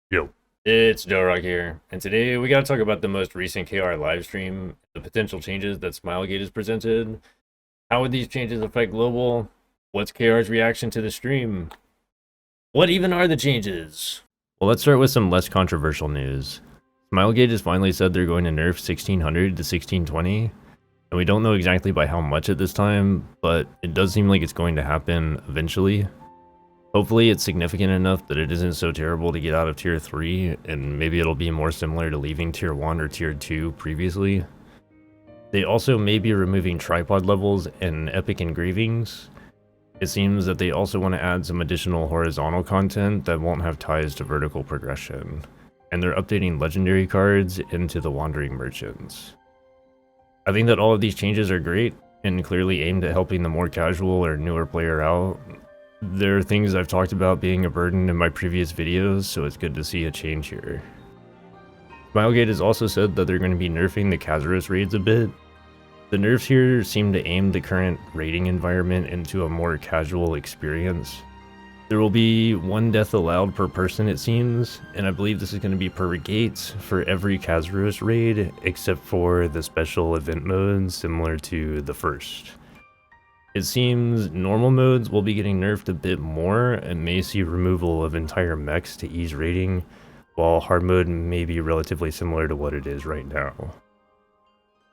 Yo. It's Dohrok here, and today we gotta talk about the most recent KR livestream, the potential changes that Smilegate has presented. How would these changes affect global? What's KR's reaction to the stream? What even are the changes? Well, let's start with some less controversial news. Smilegate has finally said they're going to nerf 1600 to 1620, and we don't know exactly by how much at this time, but it does seem like it's going to happen eventually. Hopefully it's significant enough that it isn't so terrible to get out of tier 3, and maybe it'll be more similar to leaving tier 1 or tier 2 previously. They also may be removing tripod levels and epic engravings. It seems that they also want to add some additional horizontal content that won't have ties to vertical progression. And they're updating legendary cards into the wandering merchants. I think that all of these changes are great and clearly aimed at helping the more casual or newer player out. There are things I've talked about being a burden in my previous videos, so it's good to see a change here. Smilegate has also said that they're going to be nerfing the Kazaros raids a bit. The nerfs here seem to aim the current raiding environment into a more casual experience. There will be one death allowed per person, it seems, and I believe this is going to be per gate for every Kazaros raid, except for the special event modes similar to the first. It seems normal modes will be getting nerfed a bit more and may see removal of entire mechs to ease raiding, while hard mode may be relatively similar to what it is right now.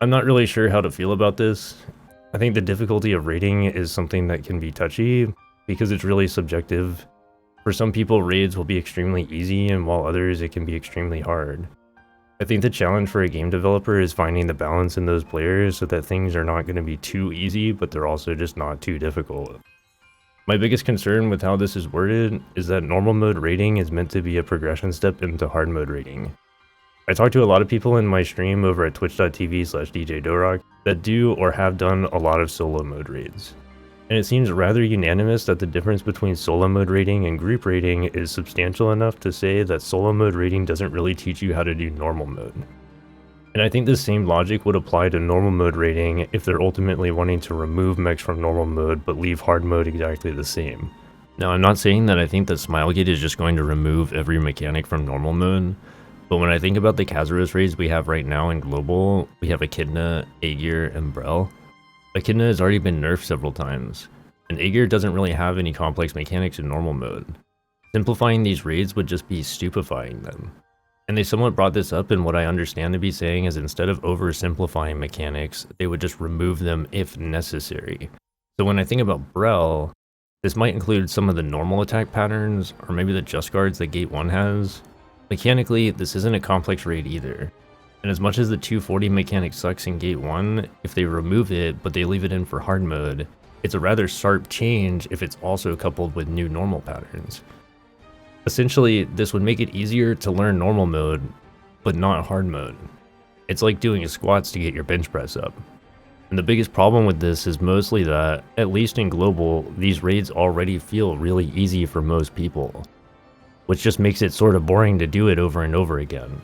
I'm not really sure how to feel about this. I think the difficulty of raiding is something that can be touchy because it's really subjective. For some people, raids will be extremely easy, and while others it can be extremely hard. I think the challenge for a game developer is finding the balance in those players so that things are not going to be too easy, but they're also just not too difficult. My biggest concern with how this is worded is that normal mode raiding is meant to be a progression step into hard mode raiding. I talked to a lot of people in my stream over at twitch.tv/DJ Dohrok that do or have done a lot of solo mode raids. And it seems rather unanimous that the difference between solo mode raiding and group raiding is substantial enough to say that solo mode raiding doesn't really teach you how to do normal mode. And I think the same logic would apply to normal mode raiding if they're ultimately wanting to remove mechs from normal mode but leave hard mode exactly the same. Now, I'm not saying that I think that Smilegate is just going to remove every mechanic from normal mode, but when I think about the Kazaros raids we have right now in global, we have Echidna, Aegir, and Brel. Echidna has already been nerfed several times, and Aegir doesn't really have any complex mechanics in normal mode. Simplifying these raids would just be stupefying them. And they somewhat brought this up in what I understand to be saying is instead of oversimplifying mechanics, they would just remove them if necessary. So when I think about Brel, this might include some of the normal attack patterns, or maybe the just guards that Gate 1 has. Mechanically, this isn't a complex raid either. And as much as the 240 mechanic sucks in Gate 1, if they remove it but they leave it in for hard mode, it's a rather sharp change if it's also coupled with new normal patterns. Essentially, this would make it easier to learn normal mode, but not hard mode. It's like doing squats to get your bench press up. And the biggest problem with this is mostly that, at least in global, these raids already feel really easy for most people, which just makes it sort of boring to do it over and over again.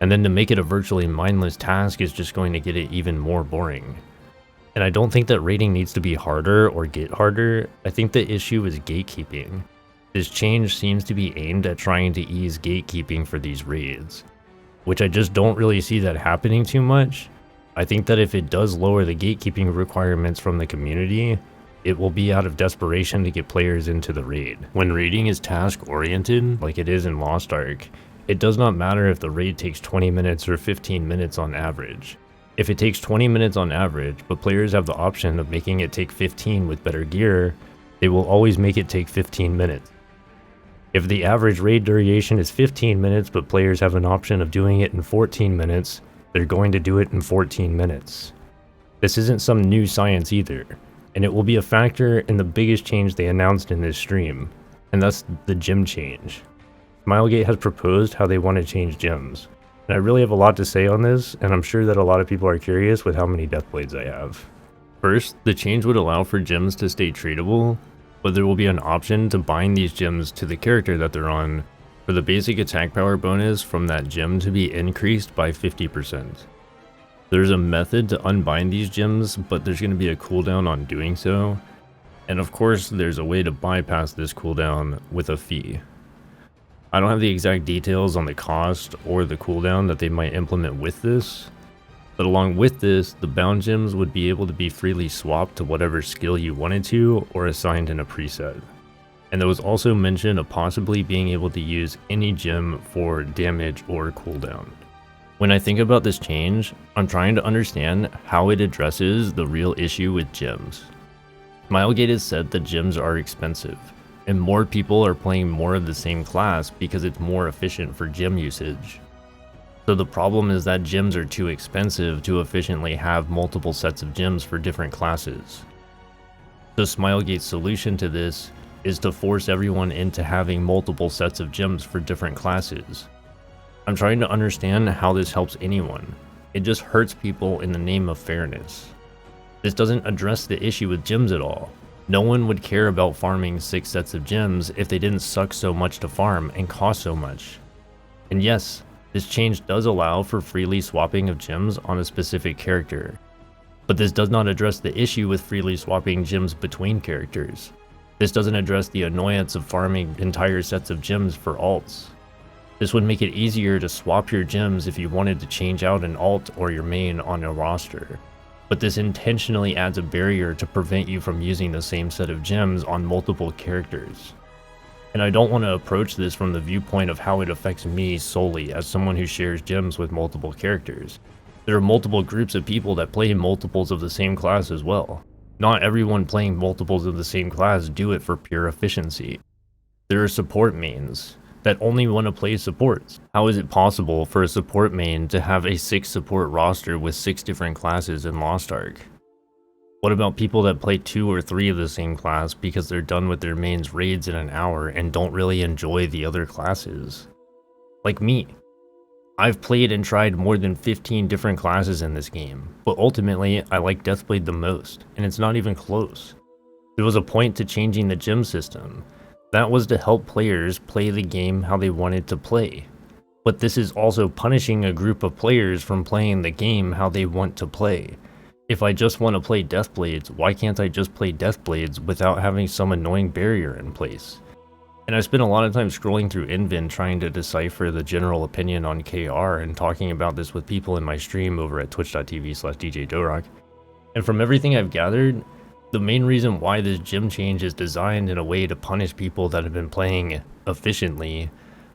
And then to make it a virtually mindless task is just going to get it even more boring. And I don't think that raiding needs to be harder or get harder. I think the issue is gatekeeping. This change seems to be aimed at trying to ease gatekeeping for these raids, which I just don't really see that happening too much. I think that if it does lower the gatekeeping requirements from the community, it will be out of desperation to get players into the raid. When raiding is task oriented, like it is in Lost Ark, it does not matter if the raid takes 20 minutes or 15 minutes on average. If it takes 20 minutes on average, but players have the option of making it take 15 with better gear, they will always make it take 15 minutes. If the average raid duration is 15 minutes, but players have an option of doing it in 14 minutes, they're going to do it in 14 minutes. This isn't some new science either, and it will be a factor in the biggest change they announced in this stream, and that's the gym change. Smilegate has proposed how they want to change gyms, and I really have a lot to say on this, and I'm sure that a lot of people are curious with how many Deathblades I have. First, the change would allow for gyms to stay tradable, but there will be an option to bind these gyms to the character that they're on for the basic attack power bonus from that gym to be increased by 50%. There's a method to unbind these gyms, but there's going to be a cooldown on doing so, and of course there's a way to bypass this cooldown with a fee. I don't have the exact details on the cost or the cooldown that they might implement with this, but along with this, the bound gems would be able to be freely swapped to whatever skill you wanted to or assigned in a preset. And there was also mention of possibly being able to use any gem for damage or cooldown. When I think about this change, I'm trying to understand how it addresses the real issue with gems. Smilegate has said that gems are expensive, and more people are playing more of the same class because it's more efficient for gem usage. So the problem is that gems are too expensive to efficiently have multiple sets of gems for different classes. So Smilegate's solution to this is to force everyone into having multiple sets of gems for different classes. I'm trying to understand how this helps anyone. It just hurts people in the name of fairness. This doesn't address the issue with gems at all. No one would care about farming 6 sets of gems if they didn't suck so much to farm and cost so much. And yes, this change does allow for freely swapping of gems on a specific character. But this does not address the issue with freely swapping gems between characters. This doesn't address the annoyance of farming entire sets of gems for alts. This would make it easier to swap your gems if you wanted to change out an alt or your main on a roster. But this intentionally adds a barrier to prevent you from using the same set of gems on multiple characters. And I don't want to approach this from the viewpoint of how it affects me solely as someone who shares gems with multiple characters. There are multiple groups of people that play multiples of the same class as well. Not everyone playing multiples of the same class do it for pure efficiency. There are support mains that only want to play supports. How is it possible for a support main to have a 6 support roster with 6 different classes in Lost Ark? What about people that play 2 or 3 of the same class because they're done with their mains raids in an hour and don't really enjoy the other classes? Like me. I've played and tried more than 15 different classes in this game, but ultimately I like Deathblade the most, and it's not even close. There was a point to changing the gem system. That was to help players play the game how they wanted to play. But this is also punishing a group of players from playing the game how they want to play. If I just want to play Deathblades, why can't I just play Deathblades without having some annoying barrier in place? And I spent a lot of time scrolling through Invin trying to decipher the general opinion on KR and talking about this with people in my stream over at twitch.tv/DJ Dohrok. And from everything I've gathered, the main reason why this gem change is designed in a way to punish people that have been playing efficiently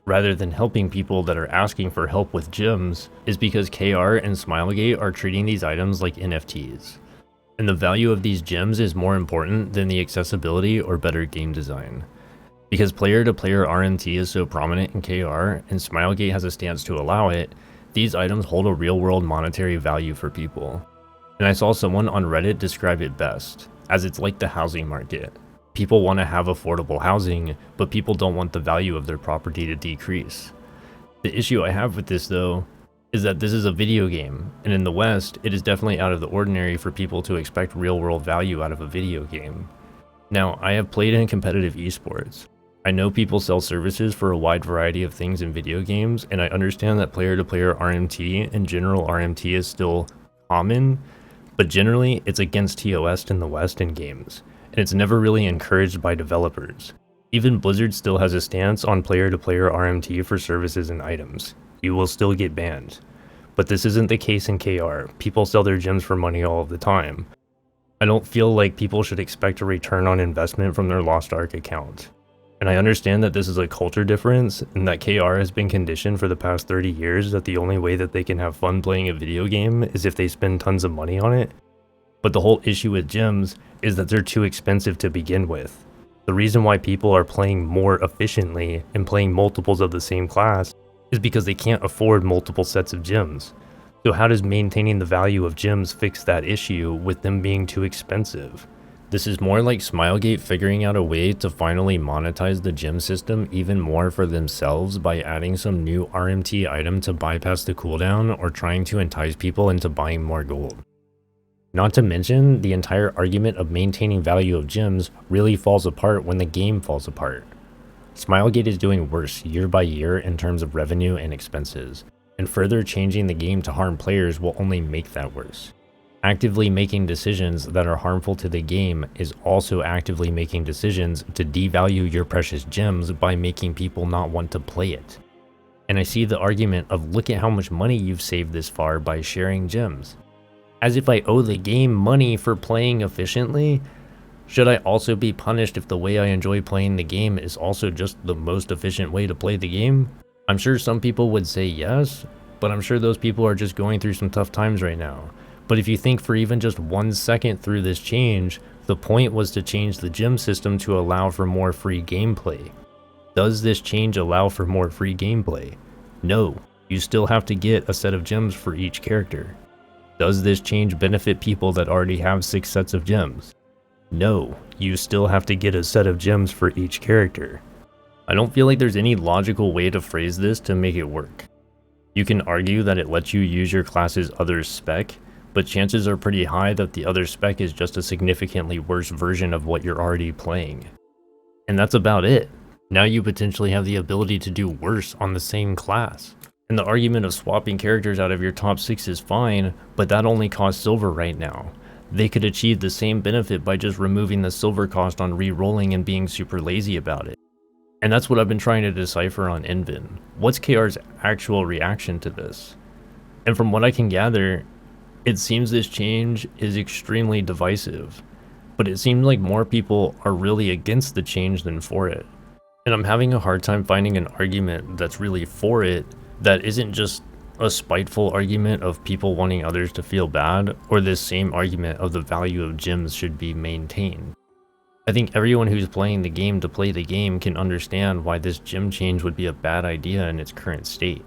rather than helping people that are asking for help with gems is because KR and Smilegate are treating these items like NFTs. And the value of these gems is more important than the accessibility or better game design. Because player-to-player RMT is so prominent in KR and Smilegate has a stance to allow it, these items hold a real-world monetary value for people. And I saw someone on Reddit describe it best, as it's like the housing market. People want to have affordable housing, but people don't want the value of their property to decrease. The issue I have with this though, is that this is a video game, and in the West, it is definitely out of the ordinary for people to expect real-world value out of a video game. Now, I have played in competitive esports. I know people sell services for a wide variety of things in video games, and I understand that player-to-player RMT and general RMT is still common, but generally it's against TOS in the West in games, and it's never really encouraged by developers. Even Blizzard still has a stance on player-to-player RMT for services and items. You will still get banned. But this isn't the case in KR. People sell their gems for money all of the time. I don't feel like people should expect a return on investment from their Lost Ark account. And I understand that this is a culture difference, and that KR has been conditioned for the past 30 years that the only way that they can have fun playing a video game is if they spend tons of money on it. But the whole issue with gems is that they're too expensive to begin with. The reason why people are playing more efficiently and playing multiples of the same class is because they can't afford multiple sets of gems. So how does maintaining the value of gems fix that issue with them being too expensive? This is more like Smilegate figuring out a way to finally monetize the gem system even more for themselves by adding some new RMT item to bypass the cooldown or trying to entice people into buying more gold. Not to mention, the entire argument of maintaining value of gems really falls apart when the game falls apart. Smilegate is doing worse year by year in terms of revenue and expenses, and further changing the game to harm players will only make that worse. Actively making decisions that are harmful to the game is also actively making decisions to devalue your precious gems by making people not want to play it. And I see the argument of look at how much money you've saved this far by sharing gems. As if I owe the game money for playing efficiently. Should I also be punished if the way I enjoy playing the game is also just the most efficient way to play the game? I'm sure some people would say yes, but I'm sure those people are just going through some tough times right now. But if you think for even just 1 second through this change, the point was to change the gem system to allow for more free gameplay. Does this change allow for more free gameplay? No, you still have to get a set of gems for each character. Does this change benefit people that already have 6 sets of gems? No, you still have to get a set of gems for each character. I don't feel like there's any logical way to phrase this to make it work. You can argue that it lets you use your class's other spec, but chances are pretty high that the other spec is just a significantly worse version of what you're already playing. And that's about it. Now you potentially have the ability to do worse on the same class. And the argument of swapping characters out of your top 6 is fine, but that only costs silver right now. They could achieve the same benefit by just removing the silver cost on re-rolling and being super lazy about it. And that's what I've been trying to decipher on Envin. What's KR's actual reaction to this? And from what I can gather, it seems this change is extremely divisive, but it seems like more people are really against the change than for it. And I'm having a hard time finding an argument that's really for it that isn't just a spiteful argument of people wanting others to feel bad, or this same argument of the value of gems should be maintained. I think everyone who's playing the game to play the game can understand why this gem change would be a bad idea in its current state.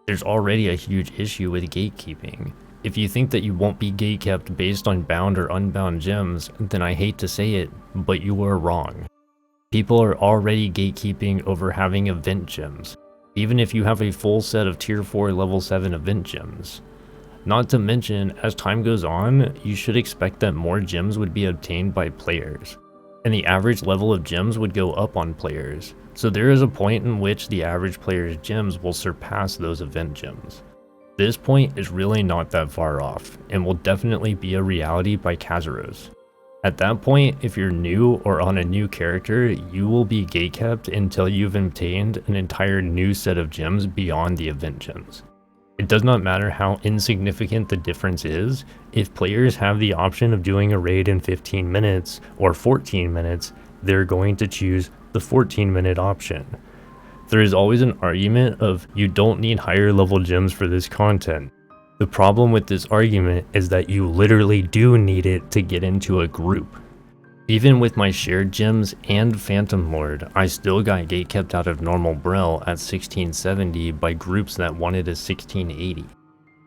There's already a huge issue with gatekeeping. If you think that you won't be gatekept based on bound or unbound gems, then I hate to say it, but you are wrong. People are already gatekeeping over having event gems, even if you have a full set of tier 4 level 7 event gems. Not to mention, as time goes on, you should expect that more gems would be obtained by players, and the average level of gems would go up on players, so there is a point in which the average player's gems will surpass those event gems. This point is really not that far off, and will definitely be a reality by Kazaros. At that point, if you're new or on a new character, you will be gatekept until you've obtained an entire new set of gems beyond the event gems. It does not matter how insignificant the difference is, if players have the option of doing a raid in 15 minutes or 14 minutes, they're going to choose the 14-minute option. There is always an argument of you don't need higher level gems for this content. The problem with this argument is that you literally do need it to get into a group. Even with my shared gems and Phantom Lord, I still got gatekept out of normal Brel at 1670 by groups that wanted a 1680.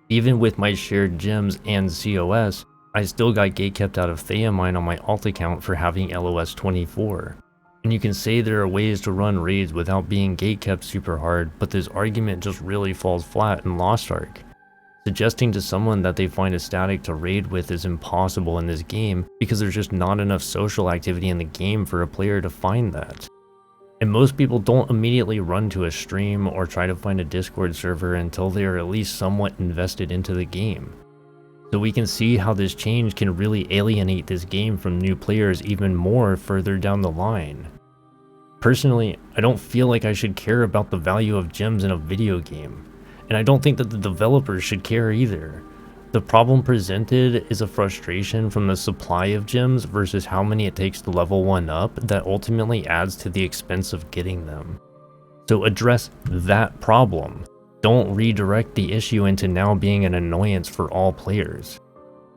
Even with my shared gems and COS, I still got gatekept out of Theamine on my alt account for having LOS 24. And you can say there are ways to run raids without being gatekept super hard, but this argument just really falls flat in Lost Ark. Suggesting to someone that they find a static to raid with is impossible in this game because there's just not enough social activity in the game for a player to find that. And most people don't immediately run to a stream or try to find a Discord server until they are at least somewhat invested into the game. So we can see how this change can really alienate this game from new players even more further down the line. Personally, I don't feel like I should care about the value of gems in a video game. And I don't think that the developers should care either. The problem presented is a frustration from the supply of gems versus how many it takes to level one up that ultimately adds to the expense of getting them. So address that problem. Don't redirect the issue into now being an annoyance for all players.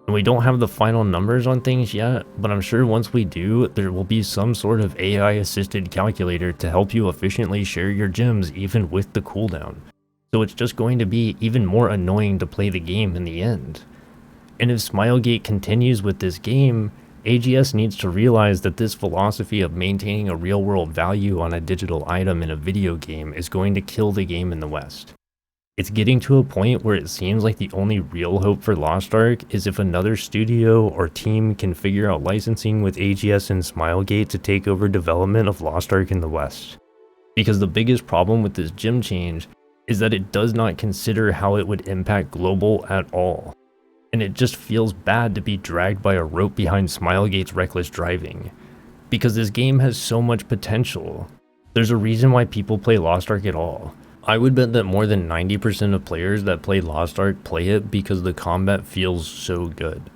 And we don't have the final numbers on things yet, but I'm sure once we do, there will be some sort of AI assisted calculator to help you efficiently share your gems even with the cooldown. So it's just going to be even more annoying to play the game in the end. And if Smilegate continues with this game, AGS needs to realize that this philosophy of maintaining a real-world value on a digital item in a video game is going to kill the game in the West. It's getting to a point where it seems like the only real hope for Lost Ark is if another studio or team can figure out licensing with AGS and Smilegate to take over development of Lost Ark in the West. Because the biggest problem with this gem change is that it does not consider how it would impact global at all. And it just feels bad to be dragged by a rope behind Smilegate's reckless driving, because this game has so much potential. There's a reason why people play Lost Ark at all. I would bet that more than 90% of players that play Lost Ark play it because the combat feels so good.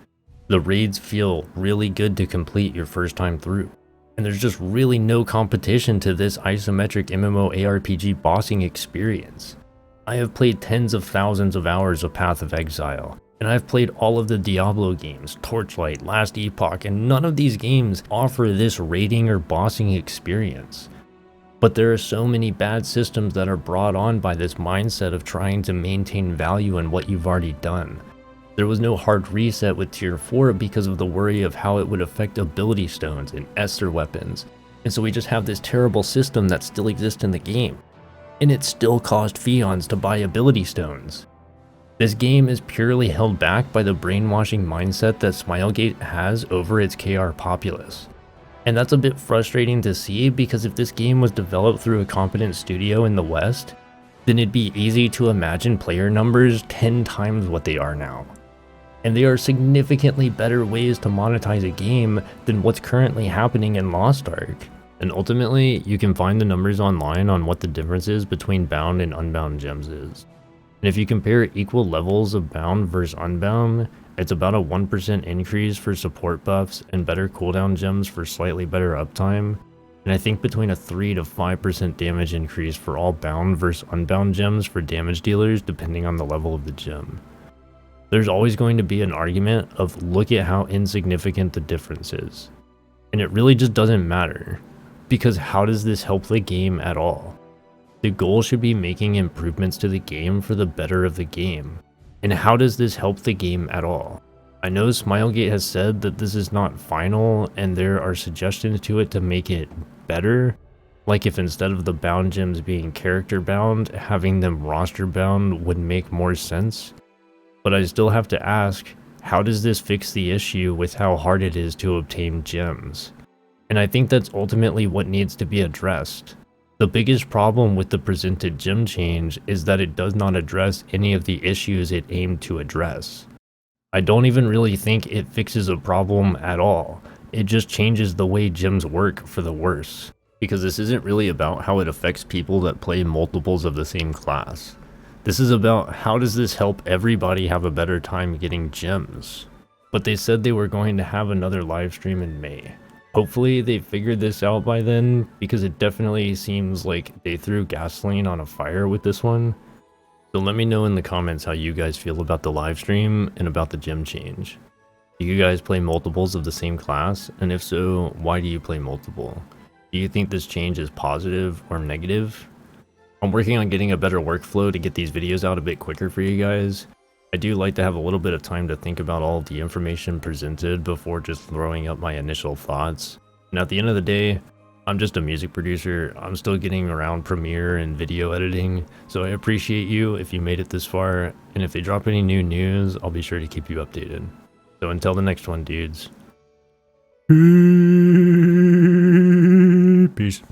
The raids feel really good to complete your first time through. And there's just really no competition to this isometric MMO ARPG bossing experience. I have played tens of thousands of hours of Path of Exile, and I've played all of the Diablo games, Torchlight, Last Epoch, and none of these games offer this raiding or bossing experience. But there are so many bad systems that are brought on by this mindset of trying to maintain value in what you've already done. There was no hard reset with tier 4 because of the worry of how it would affect ability stones and Esther weapons, and so we just have this terrible system that still exists in the game. And it still caused Fions to buy ability stones. This game is purely held back by the brainwashing mindset that Smilegate has over its KR populace. And that's a bit frustrating to see, because if this game was developed through a competent studio in the West, then it'd be easy to imagine player numbers 10 times what they are now. And there are significantly better ways to monetize a game than what's currently happening in Lost Ark. And ultimately, you can find the numbers online on what the difference is between bound and unbound gems is. And if you compare equal levels of bound versus unbound, it's about a 1% increase for support buffs and better cooldown gems for slightly better uptime, and I think between a 3 to 5% damage increase for all bound versus unbound gems for damage dealers depending on the level of the gem. There's always going to be an argument of look at how insignificant the difference is. And it really just doesn't matter, because how does this help the game at all? The goal should be making improvements to the game for the better of the game. And how does this help the game at all? I know Smilegate has said that this is not final and there are suggestions to it to make it better. Like if instead of the bound gems being character bound, having them roster bound would make more sense. But I still have to ask, how does this fix the issue with how hard it is to obtain gems? And I think that's ultimately what needs to be addressed. The biggest problem with the presented gem change is that it does not address any of the issues it aimed to address. I don't even really think it fixes a problem at all. It just changes the way gems work for the worse. Because this isn't really about how it affects people that play multiples of the same class. This is about how does this help everybody have a better time getting gems. But they said they were going to have another live stream in May. Hopefully they figured this out by then, because it definitely seems like they threw gasoline on a fire with this one. So let me know in the comments how you guys feel about the live stream and about the gem change. Do you guys play multiples of the same class? And if so, why do you play multiple? Do you think this change is positive or negative? I'm working on getting a better workflow to get these videos out a bit quicker for you guys. I do like to have a little bit of time to think about all the information presented before just throwing up my initial thoughts. And at the end of the day, I'm just a music producer. I'm still getting around Premiere and video editing, so I appreciate you if you made it this far, and if they drop any new news, I'll be sure to keep you updated. So until the next one, dudes. Peace.